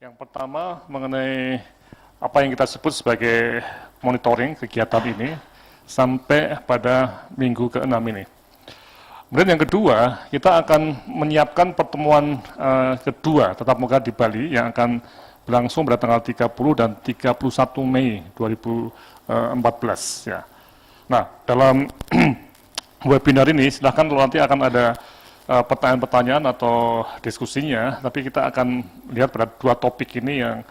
Yang pertama mengenai apa yang kita sebut sebagai monitoring kegiatan ini sampai pada minggu ke-6 ini. Kemudian yang kedua, kita akan menyiapkan pertemuan kedua tatap muka di Bali yang akan berlangsung pada tanggal 30 dan 31 Mei 2014. Ya. Nah, dalam webinar ini silahkan nanti akan ada pertanyaan-pertanyaan atau diskusinya, tapi kita akan lihat pada dua topik ini yang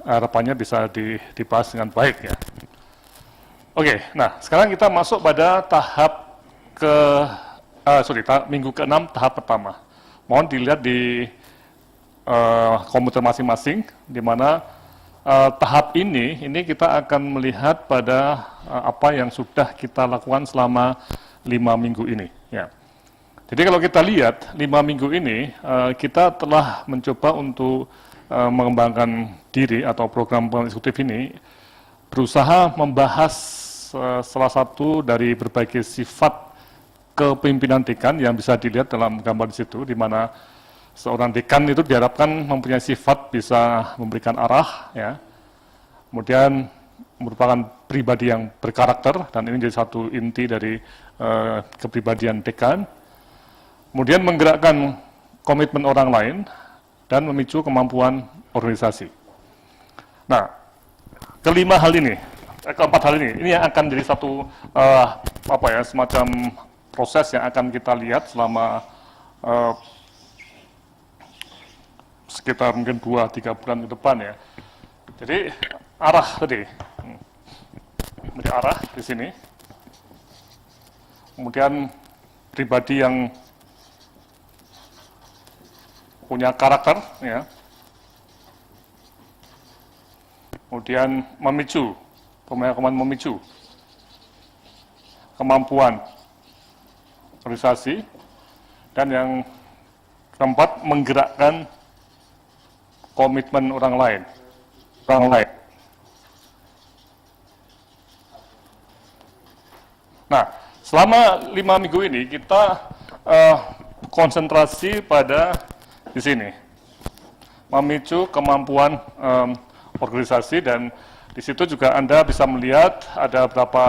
harapannya bisa dibahas dengan baik ya. Oke, nah sekarang kita masuk pada tahap minggu ke-6 tahap pertama. Mohon dilihat di komputer masing-masing, di mana tahap ini kita akan melihat pada apa yang sudah kita lakukan selama 5 minggu ini. Ya. Jadi kalau kita lihat 5 minggu ini kita telah mencoba untuk mengembangkan diri atau program eksekutif ini berusaha membahas salah satu dari berbagai sifat kepemimpinan dekan yang bisa dilihat dalam gambar di situ, di mana seorang dekan itu diharapkan mempunyai sifat bisa memberikan arah, ya, kemudian merupakan pribadi yang berkarakter, dan ini jadi satu inti dari kepribadian dekan. Kemudian menggerakkan komitmen orang lain dan memicu kemampuan organisasi. Nah, keempat hal ini yang akan jadi satu semacam proses yang akan kita lihat selama sekitar mungkin 2-3 bulan ke depan ya. Jadi arah tadi, jadi arah di sini. Kemudian pribadi yang punya karakter, ya. Kemudian memicu kemampuan organisasi, dan yang keempat menggerakkan komitmen orang lain. Nah, selama 5 minggu ini kita konsentrasi pada di sini, memicu kemampuan organisasi, dan di situ juga Anda bisa melihat ada beberapa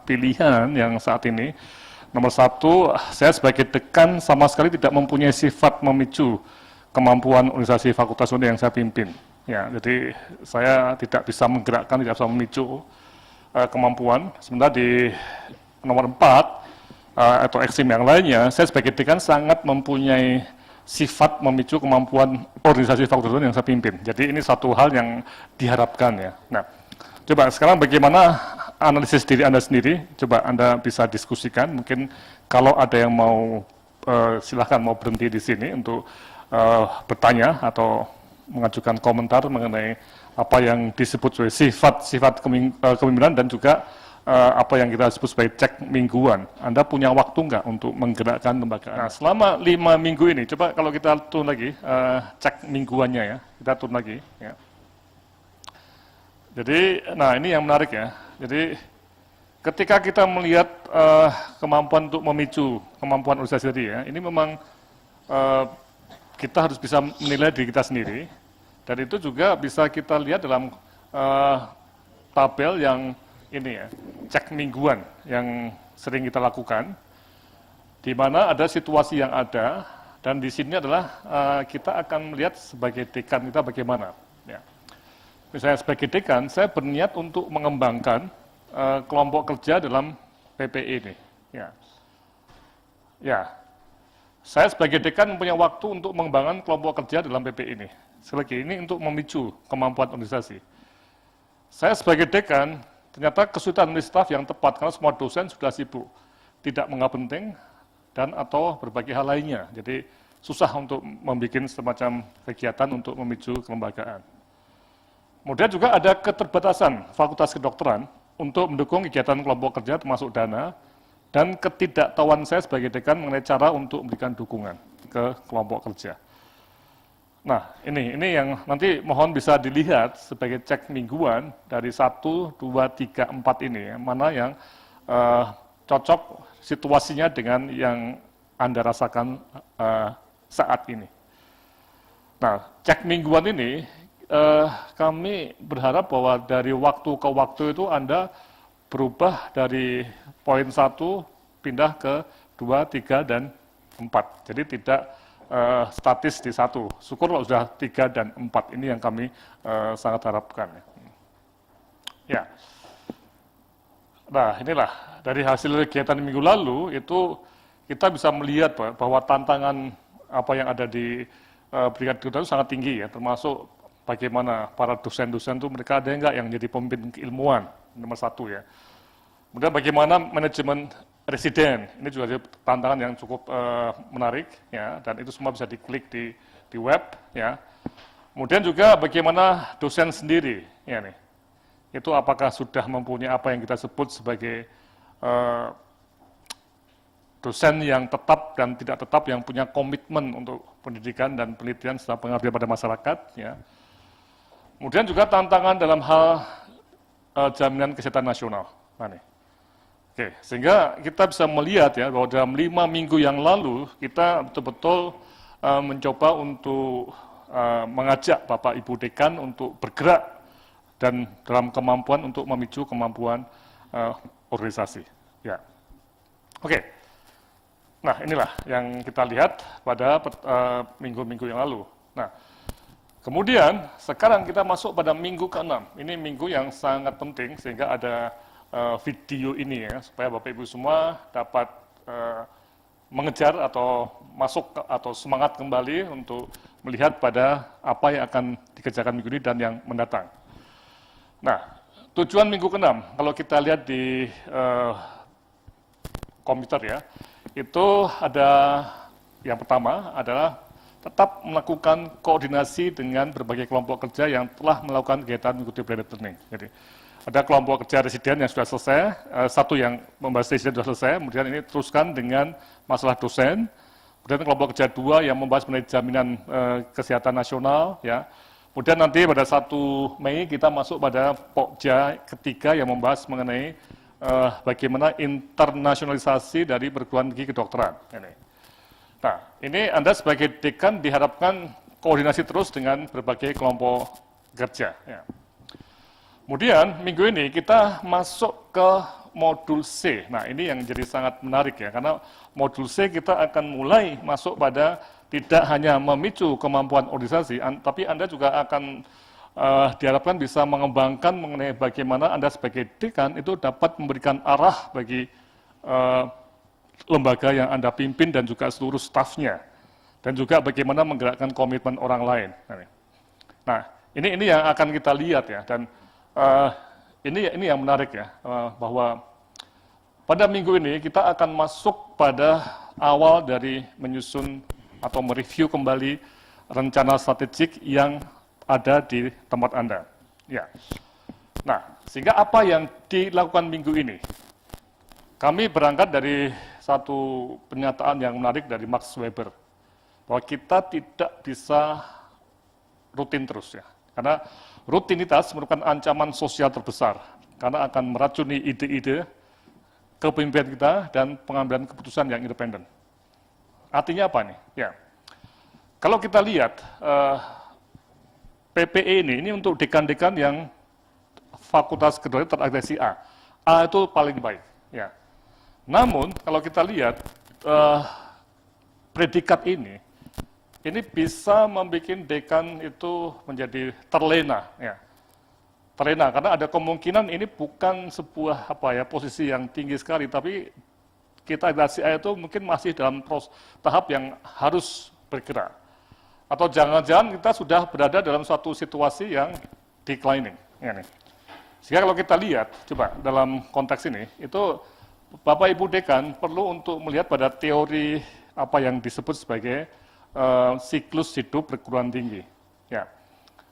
pilihan yang saat ini. Nomor 1, saya sebagai dekan sama sekali tidak mempunyai sifat memicu kemampuan organisasi fakultas yang saya pimpin. Ya, jadi saya tidak bisa menggerakkan, tidak bisa memicu kemampuan. Sementara di nomor 4 atau ekstrim yang lainnya, saya sebagai dekan sangat mempunyai sifat memicu kemampuan organisasi fakultas yang saya pimpin. Jadi ini satu hal yang diharapkan ya. Nah, coba sekarang bagaimana analisis diri Anda sendiri, coba Anda bisa diskusikan. Mungkin kalau ada yang mau, silahkan mau berhenti di sini untuk bertanya atau mengajukan komentar mengenai apa yang disebut sebagai sifat kepemimpinan dan juga apa yang kita sebut sebagai cek mingguan. Anda punya waktu nggak untuk menggerakkan lembaga? Nah, selama 5 minggu ini, coba kalau kita turun lagi, cek mingguannya ya, kita turun lagi. Ya. Jadi, nah ini yang menarik ya. Jadi, ketika kita melihat kemampuan untuk memicu kemampuan organisasi tadi ya, ini memang kita harus bisa menilai diri kita sendiri, dan itu juga bisa kita lihat dalam tabel yang ini ya, cek mingguan yang sering kita lakukan, di mana ada situasi yang ada, dan di sini adalah kita akan melihat sebagai dekan kita bagaimana. Ya. Misalnya sebagai dekan, saya berniat untuk mengembangkan kelompok kerja dalam PPI ini. Ya. Ya, saya sebagai dekan mempunyai waktu untuk mengembangkan kelompok kerja dalam PPI ini. Sekali lagi, ini untuk memicu kemampuan organisasi. Saya sebagai dekan ternyata kesulitan memilih staf yang tepat karena semua dosen sudah sibuk, tidak menganggap penting, dan atau berbagai hal lainnya. Jadi susah untuk membuat semacam kegiatan untuk memicu kelembagaan. Kemudian juga ada keterbatasan Fakultas Kedokteran untuk mendukung kegiatan kelompok kerja termasuk dana, dan ketidaktahuan saya sebagai dekan mengenai cara untuk memberikan dukungan ke kelompok kerja. Nah, ini yang nanti mohon bisa dilihat sebagai cek mingguan dari 1, 2, 3, 4 ini, ya, mana yang cocok situasinya dengan yang Anda rasakan saat ini. Nah, cek mingguan ini kami berharap bahwa dari waktu ke waktu itu Anda berubah dari poin 1 pindah ke 2, 3, dan 4. Jadi tidak statis di 1. Syukur kalau sudah 3 dan 4. Ini yang kami sangat harapkan. Ya. Nah, inilah dari hasil kegiatan minggu lalu itu kita bisa melihat bahwa tantangan apa yang ada di Brigade Garuda itu sangat tinggi ya, termasuk bagaimana para dosen-dosen itu mereka ada enggak yang jadi pemimpin keilmuan, nomor 1 ya. Kemudian bagaimana manajemen residen, ini juga jadi tantangan yang cukup menarik ya, dan itu semua bisa diklik di web ya. Kemudian juga bagaimana dosen sendiri ya nih, itu apakah sudah mempunyai apa yang kita sebut sebagai dosen yang tetap dan tidak tetap yang punya komitmen untuk pendidikan dan penelitian serta pengabdian pada masyarakat ya. Kemudian juga tantangan dalam hal jaminan kesehatan nasional. Nah, nih. Oke, sehingga kita bisa melihat ya bahwa dalam 5 minggu yang lalu kita betul-betul mencoba untuk mengajak Bapak Ibu Dekan untuk bergerak dan dalam kemampuan untuk memicu kemampuan organisasi. Ya, oke. Nah, inilah yang kita lihat pada minggu-minggu yang lalu. Nah, kemudian sekarang kita masuk pada minggu ke-6. Ini minggu yang sangat penting sehingga ada video ini ya, supaya Bapak Ibu semua dapat mengejar atau masuk atau semangat kembali untuk melihat pada apa yang akan dikerjakan minggu ini dan yang mendatang. Nah, tujuan minggu ke-6, kalau kita lihat di komputer ya, itu ada yang pertama adalah tetap melakukan koordinasi dengan berbagai kelompok kerja yang telah melakukan kegiatan mengikuti blended learning. Jadi ada kelompok kerja residen yang sudah selesai, satu yang membahas residen sudah selesai, kemudian ini teruskan dengan masalah dosen, kemudian kelompok kerja 2 yang membahas mengenai jaminan kesehatan nasional, ya. Kemudian nanti pada 1 Mei kita masuk pada pokja ketiga yang membahas mengenai bagaimana internasionalisasi dari perguruan tinggi kedokteran. Nah, ini Anda sebagai dekan diharapkan koordinasi terus dengan berbagai kelompok kerja. Ya. Kemudian minggu ini kita masuk ke modul C. Nah, ini yang jadi sangat menarik ya, karena modul C kita akan mulai masuk pada tidak hanya memicu kemampuan organisasi, tapi Anda juga akan diharapkan bisa mengembangkan mengenai bagaimana Anda sebagai dekan itu dapat memberikan arah bagi lembaga yang Anda pimpin dan juga seluruh stafnya, dan juga bagaimana menggerakkan komitmen orang lain. Nah, ini yang akan kita lihat ya, dan ini yang menarik ya, bahwa pada minggu ini kita akan masuk pada awal dari menyusun atau mereview kembali rencana strategik yang ada di tempat Anda. Ya. Nah, sehingga apa yang dilakukan minggu ini? Kami berangkat dari satu pernyataan yang menarik dari Max Weber, bahwa kita tidak bisa rutin terus ya, karena rutinitas merupakan ancaman sosial terbesar, karena akan meracuni ide-ide, kepemimpinan kita, dan pengambilan keputusan yang independen. Artinya apa nih? Ya, kalau kita lihat PPE ini untuk dekan-dekan yang fakultas kedokteran terakreditasi A. A itu paling baik. Ya. Namun kalau kita lihat predikat ini bisa membuat dekan itu menjadi terlena. Ya. Terlena karena ada kemungkinan ini bukan sebuah posisi yang tinggi sekali, tapi kita akreditasi A itu mungkin masih dalam tahap yang harus bergerak. Atau jangan-jangan kita sudah berada dalam suatu situasi yang declining. Ya, nih. Sehingga kalau kita lihat, coba dalam konteks ini, itu Bapak Ibu Dekan perlu untuk melihat pada teori apa yang disebut sebagai siklus hidup perguruan tinggi. Ya.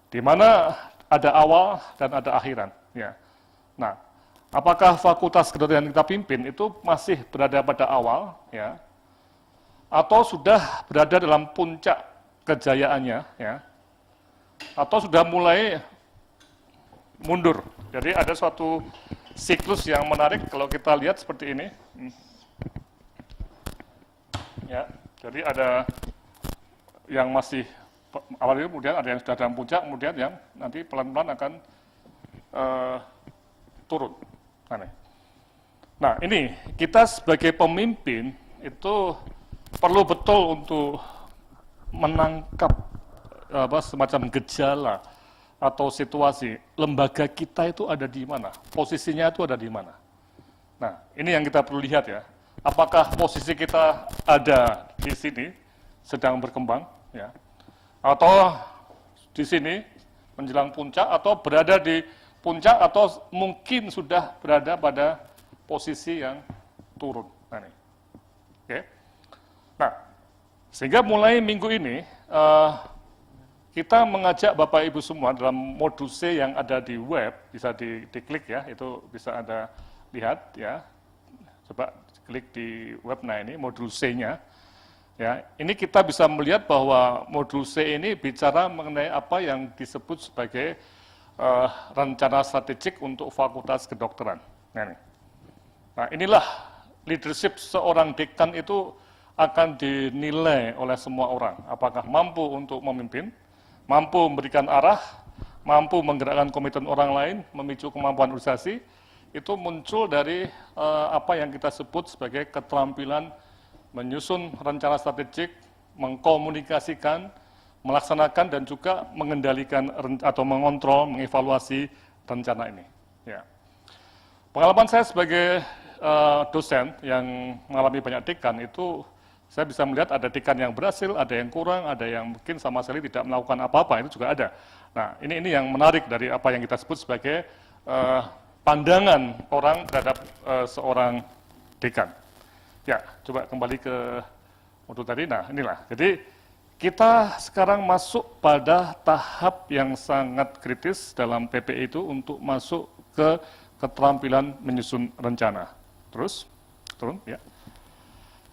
Di mana ada awal dan ada akhiran. Ya. Nah, apakah fakultas kedokteran yang kita pimpin itu masih berada pada awal, ya, atau sudah berada dalam puncak kejayaannya, ya, atau sudah mulai mundur. Jadi ada suatu siklus yang menarik kalau kita lihat seperti ini. Ya, jadi ada yang masih awalnya kemudian ada yang sudah dalam puncak, kemudian yang nanti pelan-pelan akan turun. Nah, ini kita sebagai pemimpin itu perlu betul untuk menangkap semacam gejala atau situasi lembaga kita itu ada di mana, posisinya itu ada di mana. Nah, ini yang kita perlu lihat ya. Apakah posisi kita ada di sini sedang berkembang, ya, atau di sini menjelang puncak, atau berada di puncak, atau mungkin sudah berada pada posisi yang turun. Nah, ini. Oke. Nah, sehingga mulai minggu ini kita mengajak Bapak Ibu semua dalam modul C yang ada di web, bisa diklik ya, itu bisa Anda lihat ya. Coba klik di web, nah ini modul C-nya. Ya, ini kita bisa melihat bahwa modul C ini bicara mengenai apa yang disebut sebagai rencana strategik untuk Fakultas Kedokteran. Nah, inilah leadership seorang dekan itu akan dinilai oleh semua orang. Apakah mampu untuk memimpin, mampu memberikan arah, mampu menggerakkan komitmen orang lain, memicu kemampuan organisasi, itu muncul dari apa yang kita sebut sebagai keterampilan menyusun rencana strategik, mengkomunikasikan, melaksanakan, dan juga mengendalikan atau mengontrol, mengevaluasi rencana ini. Ya. Pengalaman saya sebagai dosen yang mengalami banyak dekan itu, saya bisa melihat ada dekan yang berhasil, ada yang kurang, ada yang mungkin sama sekali tidak melakukan apa-apa, itu juga ada. Nah, ini yang menarik dari apa yang kita sebut sebagai pandangan orang terhadap seorang dekan. Ya, coba kembali ke modul tadi. Nah, inilah. Jadi, kita sekarang masuk pada tahap yang sangat kritis dalam PPI itu untuk masuk ke keterampilan menyusun rencana. Terus, turun, ya.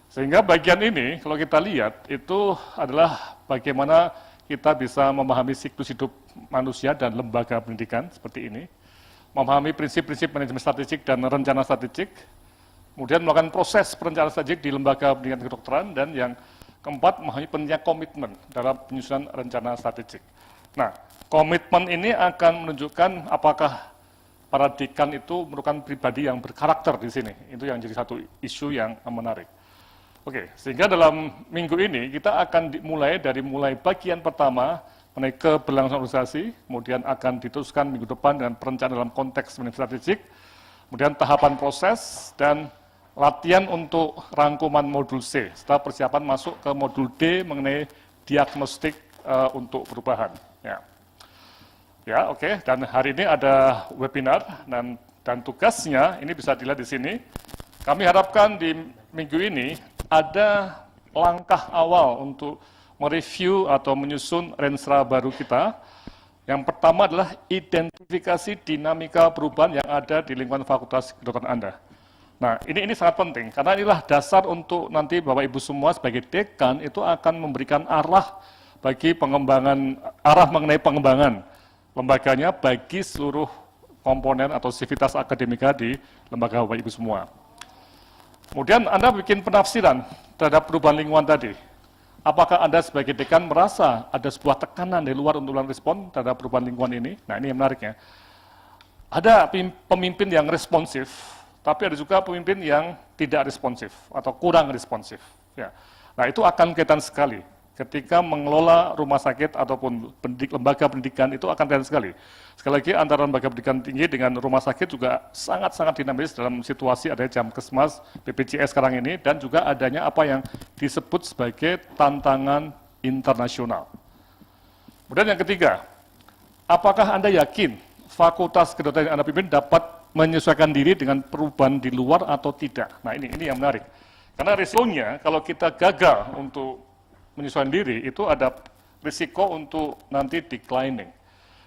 Sehingga bagian ini, kalau kita lihat, itu adalah bagaimana kita bisa memahami siklus hidup manusia dan lembaga pendidikan seperti ini, memahami prinsip-prinsip manajemen strategik dan rencana strategik, kemudian melakukan proses perencanaan strategik di lembaga pendidikan kedokteran, dan yang keempat, memahami pentingnya komitmen dalam penyusunan rencana strategik. Nah, komitmen ini akan menunjukkan apakah para dekan itu merupakan pribadi yang berkarakter di sini. Itu yang jadi satu isu yang menarik. Oke, sehingga dalam minggu ini kita akan mulai bagian pertama mengenai keberlangsungan organisasi, kemudian akan diteruskan minggu depan dengan perencanaan dalam konteks manajemen strategik, kemudian tahapan proses, dan latihan untuk rangkuman modul C, setelah persiapan masuk ke modul D mengenai diagnostik untuk perubahan. Ya, oke. Dan hari ini ada webinar, dan tugasnya ini bisa dilihat di sini. Kami harapkan di minggu ini ada langkah awal untuk mereview atau menyusun renstra baru kita. Yang pertama adalah identifikasi dinamika perubahan yang ada di lingkungan Fakultas Kedokteran Anda. Nah, ini sangat penting, karena inilah dasar untuk nanti Bapak Ibu semua sebagai dekan itu akan memberikan arah bagi pengembangan, arah mengenai pengembangan lembaganya bagi seluruh komponen atau sivitas akademika di lembaga Bapak Ibu semua. Kemudian Anda bikin penafsiran terhadap perubahan lingkungan tadi. Apakah Anda sebagai dekan merasa ada sebuah tekanan dari luar untuk melakukan respon terhadap perubahan lingkungan ini? Nah, ini yang menariknya. Ada pemimpin yang responsif, tapi ada juga pemimpin yang tidak responsif atau kurang responsif. Ya. Nah, itu akan kelihatan sekali. Ketika mengelola rumah sakit ataupun lembaga pendidikan itu akan kelihatan sekali. Sekali lagi, antara lembaga pendidikan tinggi dengan rumah sakit juga sangat-sangat dinamis dalam situasi adanya Jamkesmas, BPJS sekarang ini, dan juga adanya apa yang disebut sebagai tantangan internasional. Kemudian yang ketiga, apakah Anda yakin Fakultas Kedokteran yang Anda pimpin dapat menyesuaikan diri dengan perubahan di luar atau tidak? Nah, ini yang menarik. Karena risikonya kalau kita gagal untuk menyesuaikan diri, itu ada risiko untuk nanti declining.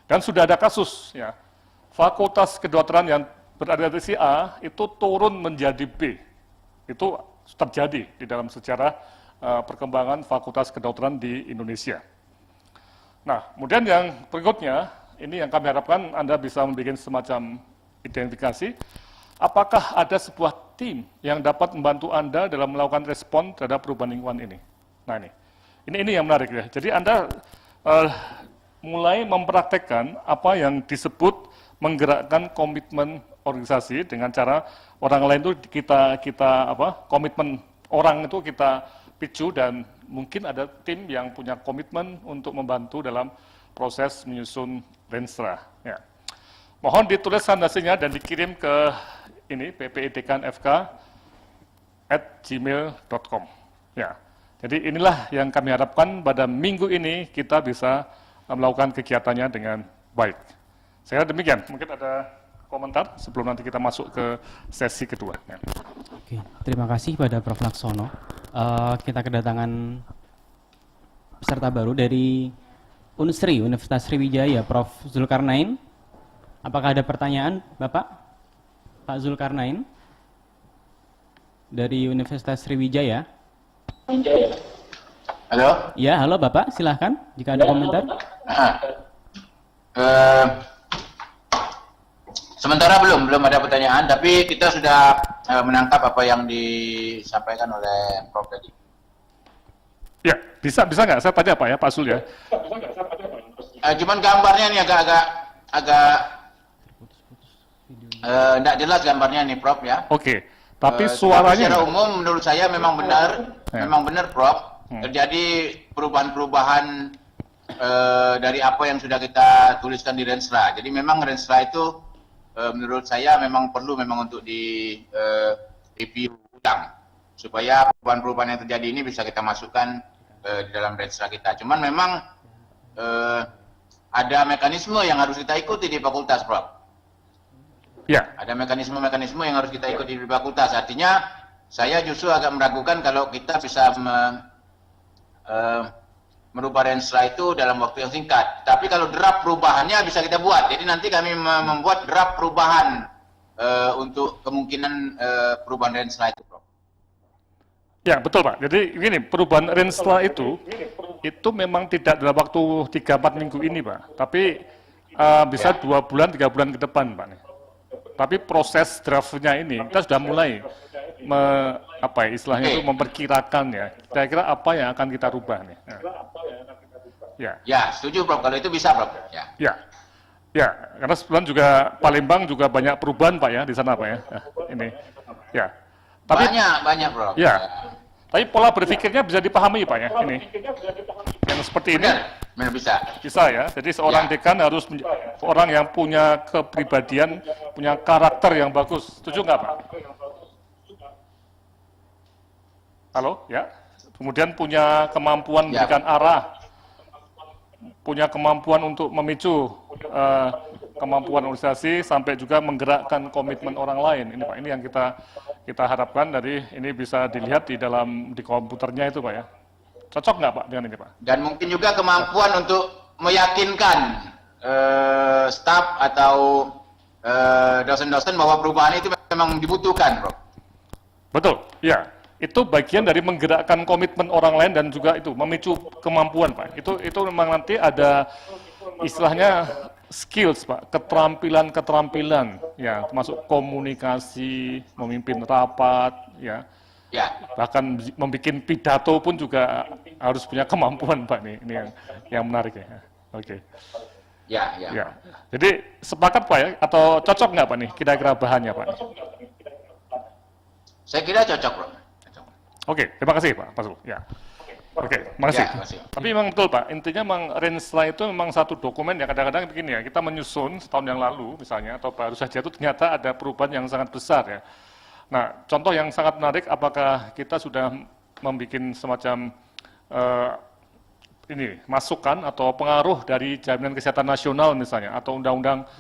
Dan sudah ada kasus, ya, Fakultas Kedokteran yang berada di A itu turun menjadi B. Itu terjadi di dalam sejarah perkembangan Fakultas Kedokteran di Indonesia. Nah, kemudian yang berikutnya, ini yang kami harapkan Anda bisa membuat semacam identifikasi, apakah ada sebuah tim yang dapat membantu Anda dalam melakukan respon terhadap perubahan lingkungan ini. Nah, ini yang menarik ya. Jadi Anda eh, mulai mempraktekkan apa yang disebut menggerakkan komitmen organisasi dengan cara orang lain itu kita komitmen orang itu kita picu dan mungkin ada tim yang punya komitmen untuk membantu dalam proses menyusun Renstra. Ya. Mohon ditulis sandasinya dan dikirim ke ini ppidkanfk@gmail.com. Ya. Jadi inilah yang kami harapkan pada minggu ini kita bisa melakukan kegiatannya dengan baik. Saya kira demikian. Mungkin ada komentar sebelum nanti kita masuk ke sesi kedua. Ya. Oke, terima kasih pada Prof. Laksono. Kita kedatangan peserta baru dari Unsri, Universitas Sriwijaya, Prof. Zulkarnain. Apakah ada pertanyaan, Bapak? Pak Zulkarnain dari Universitas Sriwijaya. Halo? Ya, halo Bapak, silahkan jika ada komentar. Sementara belum ada pertanyaan, tapi kita sudah menangkap apa yang disampaikan oleh Prof tadi. Ya, bisa nggak? Saya tanya Pak ya, Pak Zul ya. Cuman gambarnya nih agak tidak jelas gambarnya nih Prof ya. Oke, tapi suaranya secara umum menurut saya memang benar, Prof. Terjadi perubahan-perubahan dari apa yang sudah kita tuliskan di Renstra. Jadi memang Renstra itu menurut saya memang perlu untuk di review ulang supaya perubahan-perubahan yang terjadi ini bisa kita masukkan di dalam Renstra kita. Cuman memang ada mekanisme yang harus kita ikuti di fakultas, Prof. ya. Ada mekanisme-mekanisme yang harus kita ikuti di fakultas. Artinya saya justru agak meragukan kalau kita bisa merubah Renstra itu dalam waktu yang singkat. Tapi kalau draft perubahannya bisa kita buat. Jadi nanti kami membuat draft perubahan untuk kemungkinan perubahan Renstra itu, Prof. Ya, betul Pak. Jadi gini, perubahan Renstra itu memang tidak dalam waktu 3-4 minggu ini Pak. Tapi bisa 2 bulan, 3 bulan ke depan Pak. Tapi proses draftnya ini kita sudah mulai istilahnya itu memperkirakan ya. Kira-kira apa yang akan kita rubah nih. Ya, setuju Prof. Kalau itu bisa Prof. Ya, karena sebelum juga Palembang juga banyak perubahan Pak ya di sana Pak ya. Ini. Ya. Tapi banyak Prof. Ya. Tapi pola berpikirnya bisa dipahami Pak ya ini. Yang seperti ini. Benar bisa. Bisa ya. Jadi seorang dekan harus orang yang punya kepribadian, punya karakter yang bagus. Setuju nggak Pak? Halo, ya. Kemudian punya kemampuan memberikan arah, punya kemampuan untuk memicu kemampuan organisasi sampai juga menggerakkan komitmen orang lain. Ini Pak, ini yang kita harapkan dari ini bisa dilihat di komputernya itu Pak ya. Cocok nggak Pak dengan ini Pak? Dan mungkin juga kemampuan untuk meyakinkan staf atau dosen-dosen bahwa perubahan itu memang dibutuhkan, Prof. Betul, ya. Itu bagian dari menggerakkan komitmen orang lain dan juga itu memicu kemampuan Pak. Itu memang nanti ada istilahnya skills Pak, keterampilan ya, termasuk komunikasi, memimpin rapat ya. Bahkan membuat pidato pun juga harus punya kemampuan Pak nih. Ini yang menarik ya. Oke. Ya. Jadi sepakat Pak ya atau cocok nggak Pak nih kira-kira bahannya Pak? Saya kira cocok, Prof. Oke, terima kasih Pak Zul. Ya. Oke, makasih. Tapi memang betul Pak, intinya memang Renstra itu memang satu dokumen yang kadang-kadang begini ya, kita menyusun setahun yang lalu misalnya, atau baru saja itu ternyata ada perubahan yang sangat besar ya. Nah, contoh yang sangat menarik, apakah kita sudah membuat semacam masukan atau pengaruh dari Jaminan Kesehatan Nasional misalnya, atau Undang-Undang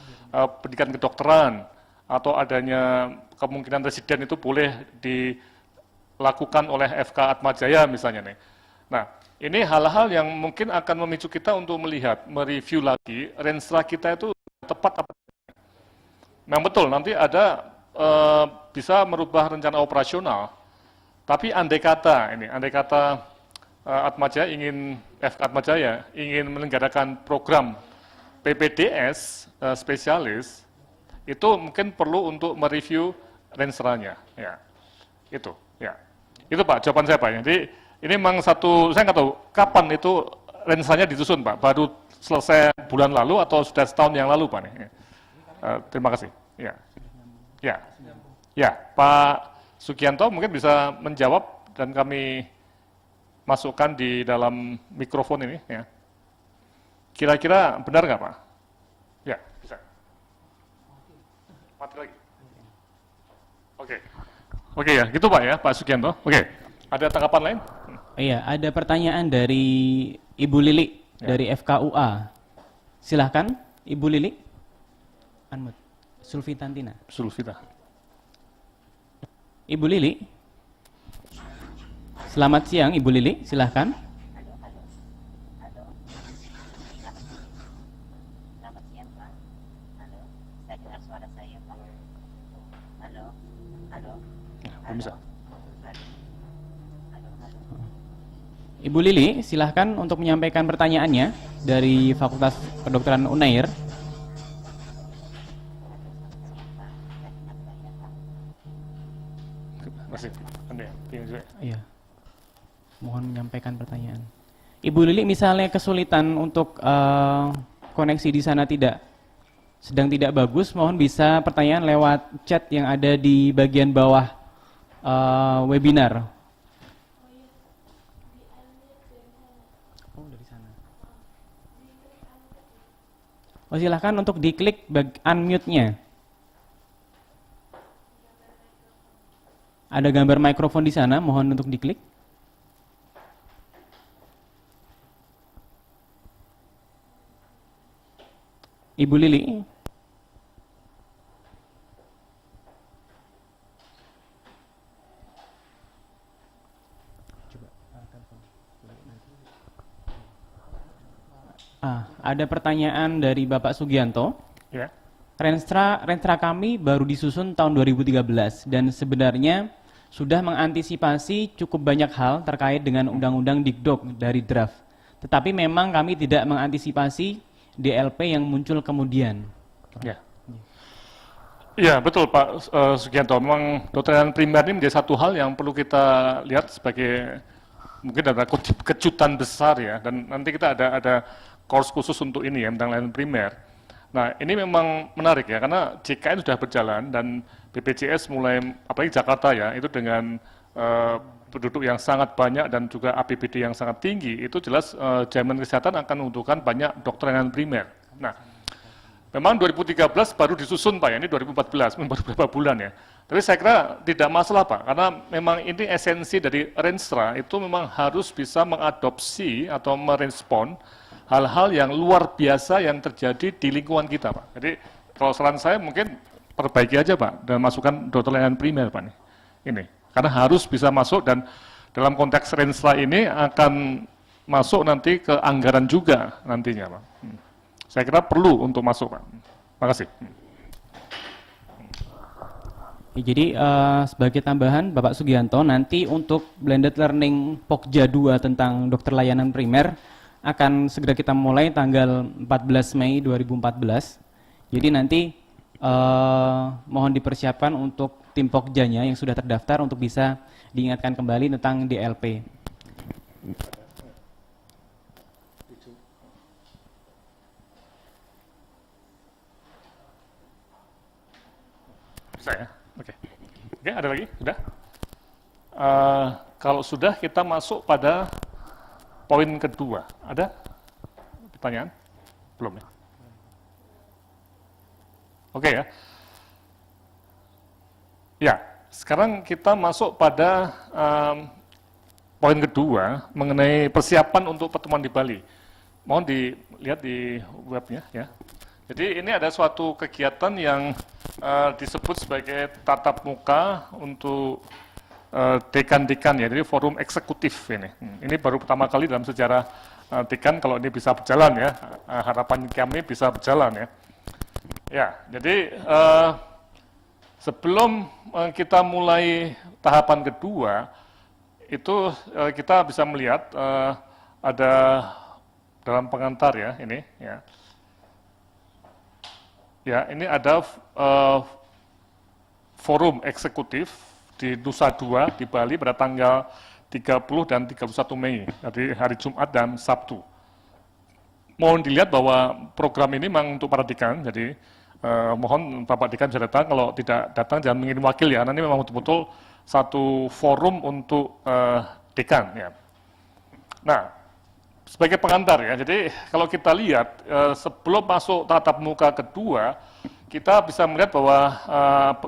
Pendidikan Kedokteran, atau adanya kemungkinan residen itu boleh dilakukan oleh FK Atmajaya misalnya nih. Nah, ini hal-hal yang mungkin akan memicu kita untuk melihat, mereview lagi Renstra kita itu tepat apa. Memang betul, nanti ada bisa merubah rencana operasional, tapi andai kata Atmajaya FK Atmajaya ingin menyelenggarakan program PPDS spesialis, itu mungkin perlu untuk mereview Renstra-nya. Ya, itu Pak jawaban saya Pak. Jadi ini memang saya nggak tahu kapan itu rensanya disusun Pak? Baru selesai bulan lalu atau sudah setahun yang lalu Pak? Terima kasih. Ya, Pak Sugianto mungkin bisa menjawab dan kami masukkan di dalam mikrofon ini. Ya. Kira-kira benar nggak Pak? Ya, bisa. Mati lagi. Oke ya, gitu Pak ya, Pak Sugianto. Oke, ada tanggapan lain? Iya, ada pertanyaan dari Ibu Lili dari FKUA. Silahkan, Ibu Lili. Unmute. Sulfitantina. Sulfita. Ibu Lili. Selamat siang, Ibu Lili. Silahkan. Selamat siang, Pak. Halo, saya dengar suara saya, Pak. Halo. Belum bisa. Ibu Lili, silahkan untuk menyampaikan pertanyaannya dari Fakultas Kedokteran Unair. Masih. Iya. Mohon menyampaikan pertanyaan. Ibu Lili, misalnya kesulitan untuk koneksi di sana sedang tidak bagus, mohon bisa pertanyaan lewat chat yang ada di bagian bawah webinar. Oh, dari sana. Oh, silahkan untuk diklik unmute-nya. Ada gambar mikrofon di sana, mohon untuk diklik. Ibu Lili. Ada pertanyaan dari Bapak Sugianto. Ya. Renstra kami baru disusun tahun 2013 dan sebenarnya sudah mengantisipasi cukup banyak hal terkait dengan Undang-Undang Dikdok dari draft. Tetapi memang kami tidak mengantisipasi DLP yang muncul kemudian. Ya. Ya, betul Pak Sugianto. Memang kedokteran primer ini menjadi satu hal yang perlu kita lihat sebagai mungkin ada kejutan besar ya. Dan nanti kita ada course khusus untuk ini ya, tentang layanan primer. Nah, ini memang menarik ya, karena JKN sudah berjalan dan BPJS mulai, apalagi Jakarta ya, itu dengan penduduk yang sangat banyak dan juga APBD yang sangat tinggi, itu jelas jaminan kesehatan akan membutuhkan banyak dokter layanan primer. Nah, memang 2013 baru disusun Pak ya, ini 2014, baru beberapa bulan ya. Tapi saya kira tidak masalah Pak, karena memang ini esensi dari Renstra itu memang harus bisa mengadopsi atau merespon hal-hal yang luar biasa yang terjadi di lingkungan kita Pak. Jadi kalau saran saya mungkin perbaiki aja Pak, dan masukkan dokter layanan primer Pak ini. Karena harus bisa masuk dan dalam konteks Renstra ini akan masuk nanti ke anggaran juga nantinya Pak. Saya kira perlu untuk masuk Pak. Terima kasih. Jadi sebagai tambahan Bapak Sugianto, nanti untuk blended learning Pokja 2 tentang dokter layanan primer akan segera kita mulai tanggal 14 Mei 2014. Jadi nanti mohon dipersiapkan untuk tim Pokjanya yang sudah terdaftar untuk bisa diingatkan kembali tentang DLP. Bisa ya? Oke. Oke, ada lagi? Sudah? Kalau sudah, kita masuk pada poin kedua. Ada pertanyaan? Belum ya? Oke ya. Ya, sekarang kita masuk pada poin kedua mengenai persiapan untuk pertemuan di Bali. Mohon dilihat di webnya ya. Jadi ini ada suatu kegiatan yang disebut sebagai tatap muka untuk dekan-dekan ya, jadi forum eksekutif ini. Ini baru pertama kali dalam sejarah dekan kalau ini bisa berjalan ya, harapan kami bisa berjalan ya. Ya, jadi sebelum kita mulai tahapan kedua, itu kita bisa melihat ada dalam pengantar ya ini ya. Ya, ini ada forum eksekutif di Nusa Dua di Bali pada tanggal 30 dan 31 Mei, jadi hari Jumat dan Sabtu. mohon dilihat bahwa program ini memang untuk para dekan, jadi mohon Bapak Dekan bisa datang, kalau tidak datang jangan mengirim wakil ya, nanti memang betul-betul satu forum untuk dekan ya. Nah, sebagai pengantar ya, jadi kalau kita lihat sebelum masuk tatap muka kedua, kita bisa melihat bahwa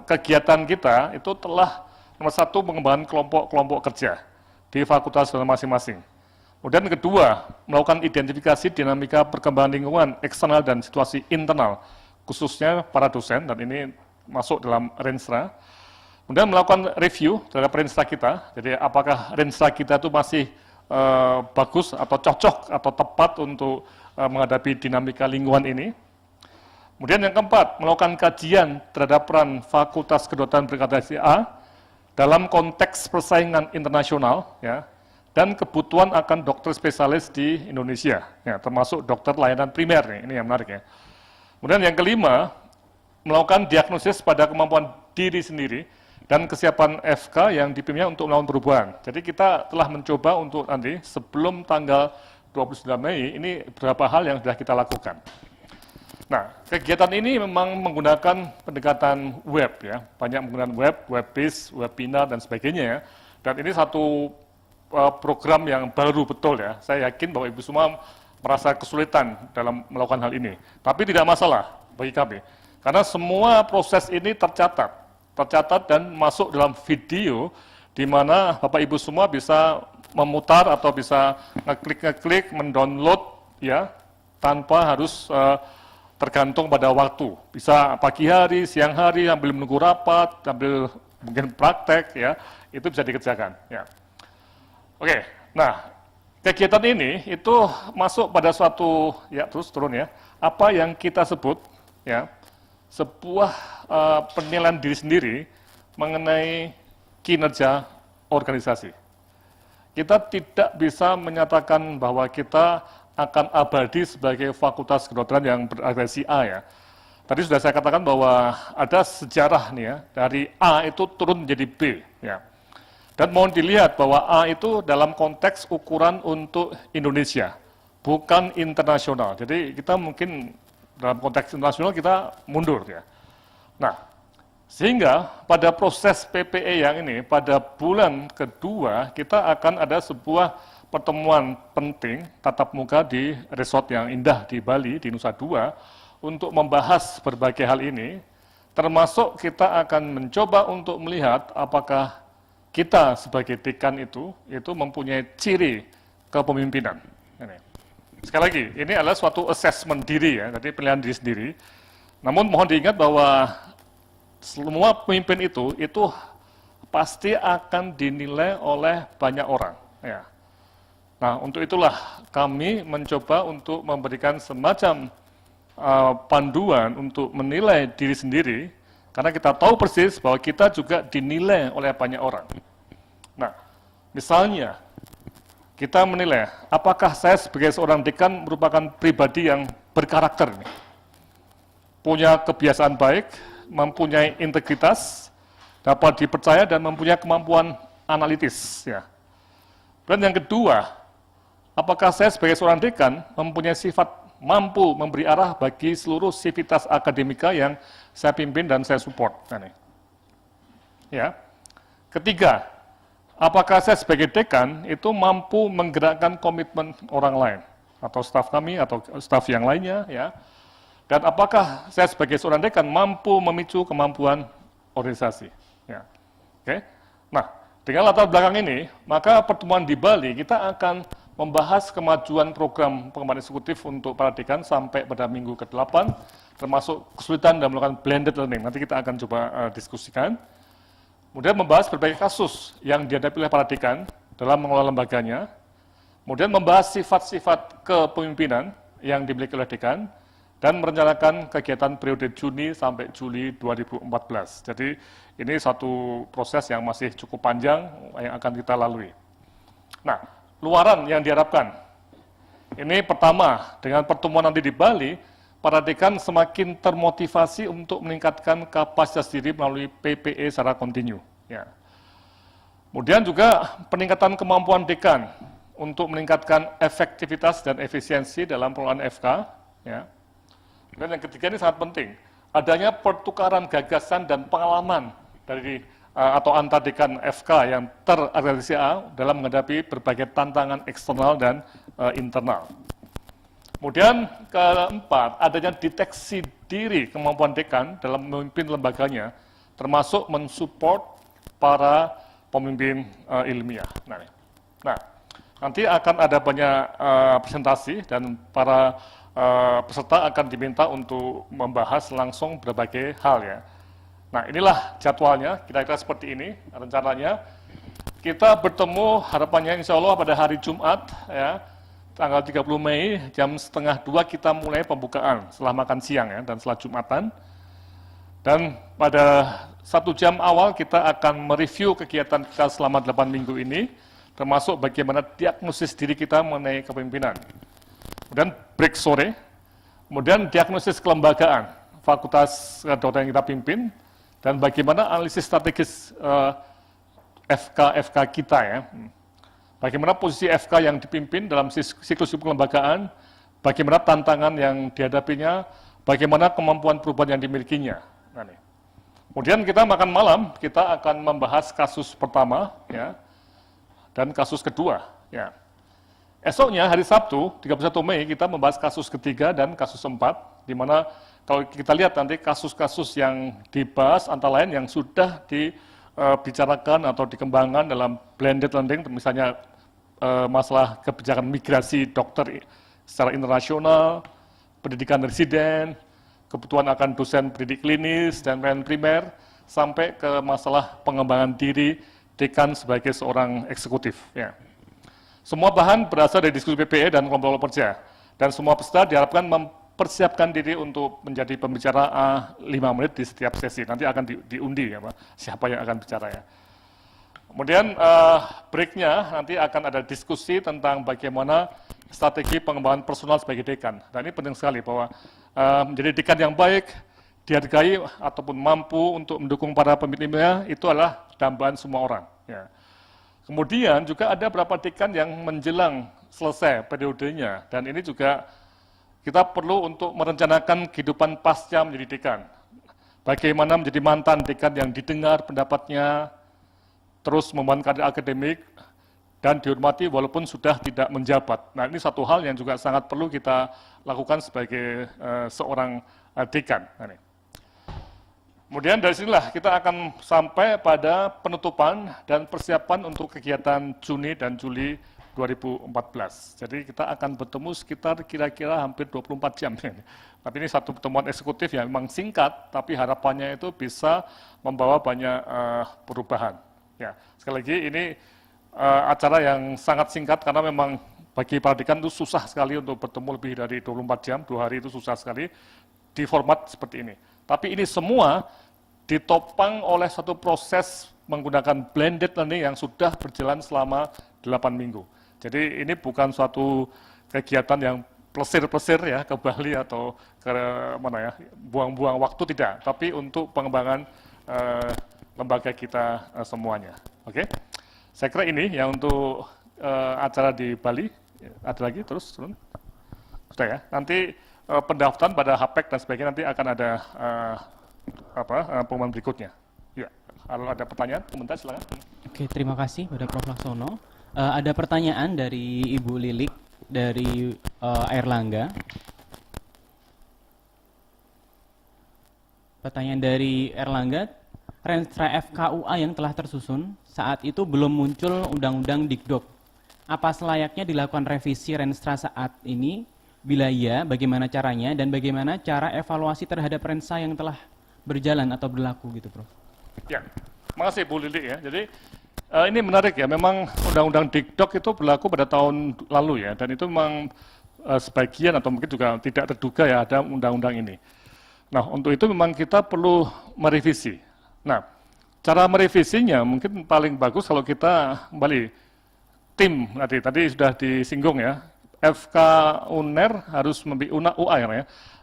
kegiatan kita itu telah nomor satu mengembangkan kelompok-kelompok kerja di fakultas masing-masing. Kemudian kedua, melakukan identifikasi dinamika perkembangan lingkungan eksternal dan situasi internal, khususnya para dosen, dan ini masuk dalam Renstra. Kemudian melakukan review terhadap Renstra kita, jadi apakah Renstra kita itu masih bagus atau cocok atau tepat untuk menghadapi dinamika lingkungan ini. Kemudian yang keempat, melakukan kajian terhadap peran Fakultas Kedokteran Berkreasi A dalam konteks persaingan internasional, ya, dan kebutuhan akan dokter spesialis di Indonesia, ya, termasuk dokter layanan primer, nih, ini yang menarik ya. Kemudian yang kelima, melakukan diagnosis pada kemampuan diri sendiri dan kesiapan FK yang dipimpinnya untuk melakukan perubahan. Jadi kita telah mencoba untuk nanti sebelum tanggal 29 Mei ini beberapa hal yang sudah kita lakukan. Nah, kegiatan ini memang menggunakan pendekatan web ya, banyak menggunakan web-based, webinar dan sebagainya ya. Dan ini satu program yang baru betul ya. Saya yakin bahwa Ibu semua merasa kesulitan dalam melakukan hal ini. Tapi tidak masalah bagi kami. Karena semua proses ini tercatat dan masuk dalam video di mana Bapak Ibu semua bisa memutar atau bisa ngeklik, mendownload ya, tanpa harus tergantung pada waktu. Bisa pagi hari, siang hari, sambil menunggu rapat, sambil mungkin praktek ya, itu bisa dikerjakan ya. Oke, nah kegiatan ini itu masuk pada suatu, ya terus turun ya, apa yang kita sebut ya, sebuah penilaian diri sendiri mengenai kinerja organisasi. Kita tidak bisa menyatakan bahwa kita akan abadi sebagai fakultas kedokteran yang beragregasi A ya. Tadi sudah saya katakan bahwa ada sejarah nih ya, dari A itu turun menjadi B ya. Dan mohon dilihat bahwa A itu dalam konteks ukuran untuk Indonesia, bukan internasional. Jadi kita mungkin dalam konteks internasional kita mundur ya. Nah, sehingga pada proses PPE yang ini, pada bulan kedua kita akan ada sebuah pertemuan penting tatap muka di resort yang indah di Bali, di Nusa Dua, untuk membahas berbagai hal ini, termasuk kita akan mencoba untuk melihat apakah kita sebagai dekan itu mempunyai ciri kepemimpinan. Ini. Sekali lagi, ini adalah suatu assessment diri ya, jadi penilaian diri sendiri. Namun mohon diingat bahwa semua pemimpin itu pasti akan dinilai oleh banyak orang. Ya. Nah, untuk itulah kami mencoba untuk memberikan semacam panduan untuk menilai diri sendiri, karena kita tahu persis bahwa kita juga dinilai oleh banyak orang. Nah, misalnya, kita menilai apakah saya sebagai seorang dekan merupakan pribadi yang berkarakter, punya kebiasaan baik, mempunyai integritas, dapat dipercaya dan mempunyai kemampuan analitis. Ya. Dan yang kedua, apakah saya sebagai seorang dekan mempunyai sifat mampu memberi arah bagi seluruh sivitas akademika yang saya pimpin dan saya support. Nah, ya. Ketiga, apakah saya sebagai dekan itu mampu menggerakkan komitmen orang lain atau staf kami atau staf yang lainnya ya. Dan apakah saya sebagai seorang dekan mampu memicu kemampuan organisasi ya. Oke. Nah, dengan latar belakang ini, maka pertemuan di Bali kita akan membahas kemajuan program pengembangan eksekutif untuk para dekan sampai pada minggu ke-8, termasuk kesulitan dalam melakukan blended learning. Nanti kita akan coba diskusikan. Kemudian membahas berbagai kasus yang dihadapi oleh para dekan dalam mengelola lembaganya. Kemudian membahas sifat-sifat kepemimpinan yang dimiliki oleh dekan, dan merencanakan kegiatan periode Juni sampai Juli 2014. Jadi ini satu proses yang masih cukup panjang yang akan kita lalui. Nah, luaran yang diharapkan. Ini pertama, dengan pertemuan nanti di Bali, para dekan semakin termotivasi untuk meningkatkan kapasitas diri melalui PPE secara kontinu. Ya. Kemudian juga peningkatan kemampuan dekan untuk meningkatkan efektivitas dan efisiensi dalam pengelolaan FK. Ya. Dan yang ketiga ini sangat penting, adanya pertukaran gagasan dan pengalaman dari atau antar dekan FK yang terorganisasi A dalam menghadapi berbagai tantangan eksternal dan internal. Kemudian keempat, adanya deteksi diri kemampuan dekan dalam memimpin lembaganya, termasuk mensupport para pemimpin ilmiah. Nah, nanti akan ada banyak presentasi dan para peserta akan diminta untuk membahas langsung berbagai hal ya. Nah, inilah jadwalnya, kira-kira seperti ini rencananya. Kita bertemu harapannya insya Allah pada hari Jumat ya, tanggal 30 Mei jam 1:30 kita mulai pembukaan setelah makan siang ya, dan setelah Jumatan. Dan pada 1 jam awal kita akan mereview kegiatan kita selama 8 minggu ini, termasuk bagaimana diagnosis diri kita mengenai kepemimpinan. Kemudian break sore, kemudian diagnosis kelembagaan, fakultas kedokteran yang kita pimpin, dan bagaimana analisis strategis FK kita ya. Bagaimana posisi FK yang dipimpin dalam siklus kelembagaan, bagaimana tantangan yang dihadapinya, bagaimana kemampuan perubahan yang dimilikinya. Nah, nih. Kemudian kita makan malam, kita akan membahas kasus pertama ya, dan kasus kedua. Ya. Esoknya hari Sabtu, 31 Mei, kita membahas kasus ketiga dan kasus 4, di mana kalau kita lihat nanti kasus-kasus yang dibahas antara lain yang sudah dibicarakan atau dikembangkan dalam blended learning, misalnya masalah kebijakan migrasi dokter secara internasional, pendidikan residen, kebutuhan akan dosen pendidik klinis dan pelayanan primer, sampai ke masalah pengembangan diri dekan sebagai seorang eksekutif. Ya. Semua bahan berasal dari diskusi PPE dan kelompok kerja, dan semua peserta diharapkan mempersiapkan diri untuk menjadi pembicara 5 menit di setiap sesi. Nanti akan diundi ya, Pak, siapa yang akan bicara ya. Kemudian breaknya nanti akan ada diskusi tentang bagaimana strategi pengembangan personal sebagai dekan. Dan ini penting sekali bahwa menjadi dekan yang baik, dihargai ataupun mampu untuk mendukung para pemimpinnya itu adalah dambaan semua orang. Ya. Kemudian juga ada beberapa dekan yang menjelang selesai periodenya, dan ini juga kita perlu untuk merencanakan kehidupan pasca menjadi dekan. Bagaimana menjadi mantan dekan yang didengar pendapatnya, terus membangun karir akademik, dan dihormati walaupun sudah tidak menjabat. Nah, ini satu hal yang juga sangat perlu kita lakukan sebagai seorang dekan. Nah, ini. Kemudian dari sinilah kita akan sampai pada penutupan dan persiapan untuk kegiatan Juni dan Juli 2014. Jadi kita akan bertemu sekitar kira-kira hampir 24 jam. Tapi ini satu pertemuan eksekutif yang memang singkat, tapi harapannya itu bisa membawa banyak perubahan. Ya, sekali lagi ini acara yang sangat singkat karena memang bagi para dekan itu susah sekali untuk bertemu lebih dari 24 jam, 2 hari itu susah sekali di format seperti ini. Tapi ini semua ditopang oleh satu proses menggunakan blended learning yang sudah berjalan selama 8 minggu. Jadi ini bukan suatu kegiatan yang plesir-plesir ya ke Bali atau ke mana ya, buang-buang waktu, tidak, tapi untuk pengembangan lembaga kita semuanya. Oke, saya kira ini yang untuk acara di Bali. Ada lagi terus turun? Sudah ya. Nanti pendaftaran pada HPEC dan sebagainya nanti akan ada pengumuman berikutnya. Ya, kalau ada pertanyaan, komentar silakan. Oke, terima kasih pada Prof. Laksono. Ada pertanyaan dari Ibu Lilik dari Airlangga. Pertanyaan dari Erlangga, Renstra FKUA yang telah tersusun saat itu belum muncul Undang-Undang Dikdok. Apa selayaknya dilakukan revisi Renstra saat ini? Bila iya, bagaimana caranya dan bagaimana cara evaluasi terhadap Renstra yang telah berjalan atau berlaku gitu, Prof? Ya, makasih Bu Lili ya. Jadi ini menarik ya, memang Undang-Undang Dikdok itu berlaku pada tahun lalu ya, dan itu memang sebagian atau mungkin juga tidak terduga ya ada undang-undang ini. Nah, untuk itu memang kita perlu merevisi. Nah, cara merevisinya mungkin paling bagus kalau kita kembali tim tadi sudah disinggung ya. FK UNER harus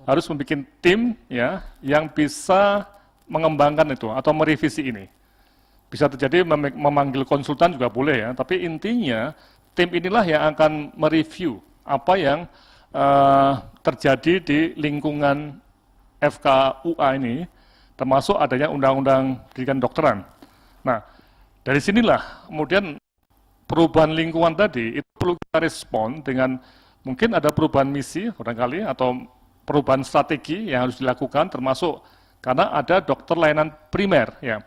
harus membuat tim ya yang bisa mengembangkan itu atau merevisi ini. Bisa terjadi memanggil konsultan juga boleh ya, tapi intinya tim inilah yang akan mereview apa yang terjadi di lingkungan FKUA ini, termasuk adanya Undang-Undang Pendidikan Kedokteran. Nah, dari sinilah kemudian perubahan lingkungan tadi itu perlu kita respon dengan mungkin ada perubahan misi barangkali atau perubahan strategi yang harus dilakukan, termasuk karena ada dokter layanan primer ya.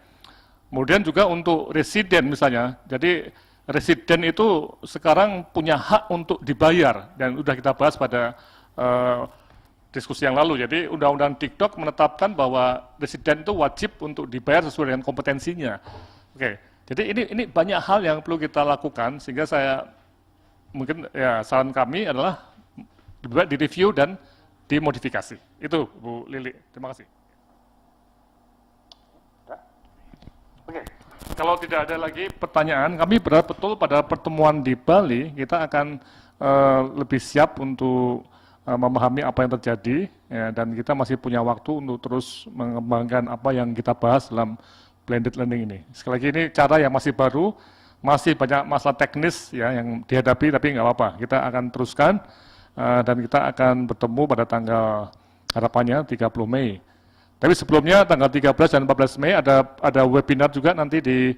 Kemudian juga untuk residen misalnya, jadi residen itu sekarang punya hak untuk dibayar dan sudah kita bahas pada diskusi yang lalu. Jadi Undang-Undang TikTok menetapkan bahwa residen itu wajib untuk dibayar sesuai dengan kompetensinya. Oke, jadi ini banyak hal yang perlu kita lakukan, sehingga saya mungkin ya saran kami adalah direview dan dimodifikasi. Itu Bu Lili, terima kasih. Oke, kalau tidak ada lagi pertanyaan, kami berharap betul pada pertemuan di Bali kita akan lebih siap untuk memahami apa yang terjadi, ya, dan kita masih punya waktu untuk terus mengembangkan apa yang kita bahas dalam blended learning ini. Sekali lagi ini cara yang masih baru, masih banyak masalah teknis ya yang dihadapi, tapi nggak apa-apa, kita akan teruskan dan kita akan bertemu pada tanggal harapannya 30 Mei. Tapi sebelumnya tanggal 13 dan 14 Mei ada webinar juga nanti di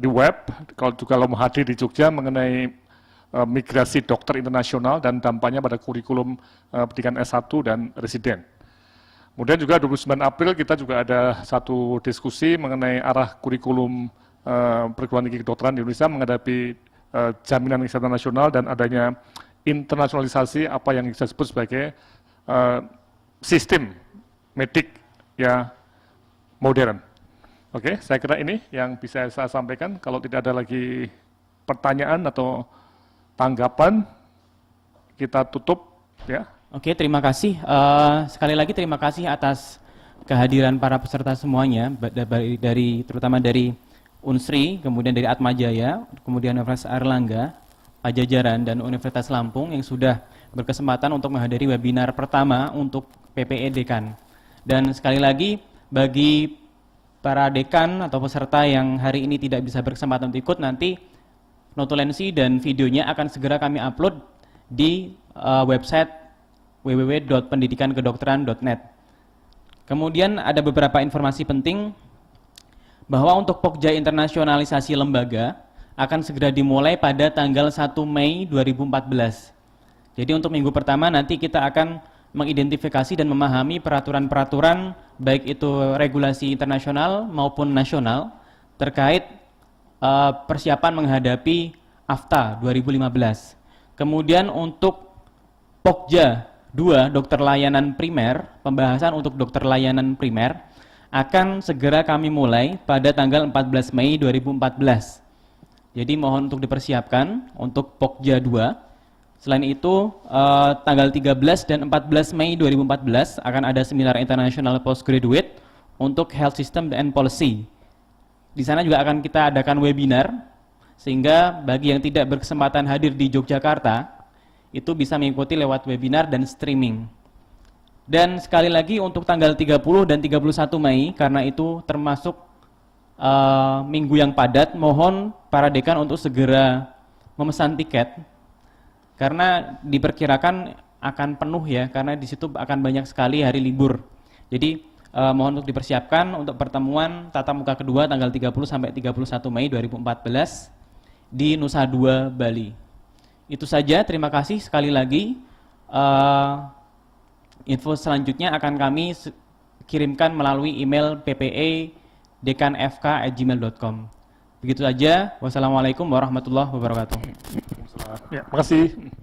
web, kalau mau hadir di Jogja mengenai migrasi dokter internasional dan dampaknya pada kurikulum pendidikan S1 dan residen. Kemudian juga 29 April kita juga ada satu diskusi mengenai arah kurikulum perguruan tinggi kedokteran di Indonesia menghadapi jaminan kesehatan nasional dan adanya internasionalisasi apa yang bisa disebut sebagai sistem medik ya modern. Oke, saya kira ini yang bisa saya sampaikan. Kalau tidak ada lagi pertanyaan atau tanggapan, kita tutup ya. Oke, terima kasih. Sekali lagi terima kasih atas kehadiran para peserta semuanya, terutama dari Unsri, kemudian dari Atmajaya, kemudian Universitas Airlangga, Pajajaran, dan Universitas Lampung yang sudah berkesempatan untuk menghadiri webinar pertama untuk PPE Dekan. Dan sekali lagi, bagi para dekan atau peserta yang hari ini tidak bisa berkesempatan untuk ikut, nanti notulensi dan videonya akan segera kami upload di website www.pendidikankedokteran.net. Kemudian ada beberapa informasi penting bahwa untuk Pokja internasionalisasi lembaga akan segera dimulai pada tanggal 1 Mei 2014. Jadi untuk minggu pertama nanti kita akan mengidentifikasi dan memahami peraturan-peraturan baik itu regulasi internasional maupun nasional terkait persiapan menghadapi AFTA 2015. Kemudian untuk Pokja 2, dokter layanan primer, pembahasan untuk dokter layanan primer akan segera kami mulai pada tanggal 14 Mei 2014. Jadi mohon untuk dipersiapkan untuk Pokja 2. Selain itu, tanggal 13 dan 14 Mei 2014 akan ada seminar internasional postgraduate untuk Health System and Policy. Di sana juga akan kita adakan webinar, sehingga bagi yang tidak berkesempatan hadir di Yogyakarta, itu bisa mengikuti lewat webinar dan streaming. Dan sekali lagi untuk tanggal 30 dan 31 Mei, karena itu termasuk minggu yang padat, mohon para dekan untuk segera memesan tiket, karena diperkirakan akan penuh ya, karena di situ akan banyak sekali hari libur. Jadi mohon untuk dipersiapkan untuk pertemuan tatap muka kedua tanggal 30 sampai 31 Mei 2014 di Nusa Dua, Bali. Itu saja, terima kasih sekali lagi. Info selanjutnya akan kami kirimkan melalui email ppe.dekanfk@gmail.com. Begitu saja. Wassalamualaikum warahmatullahi wabarakatuh. Ya, makasih.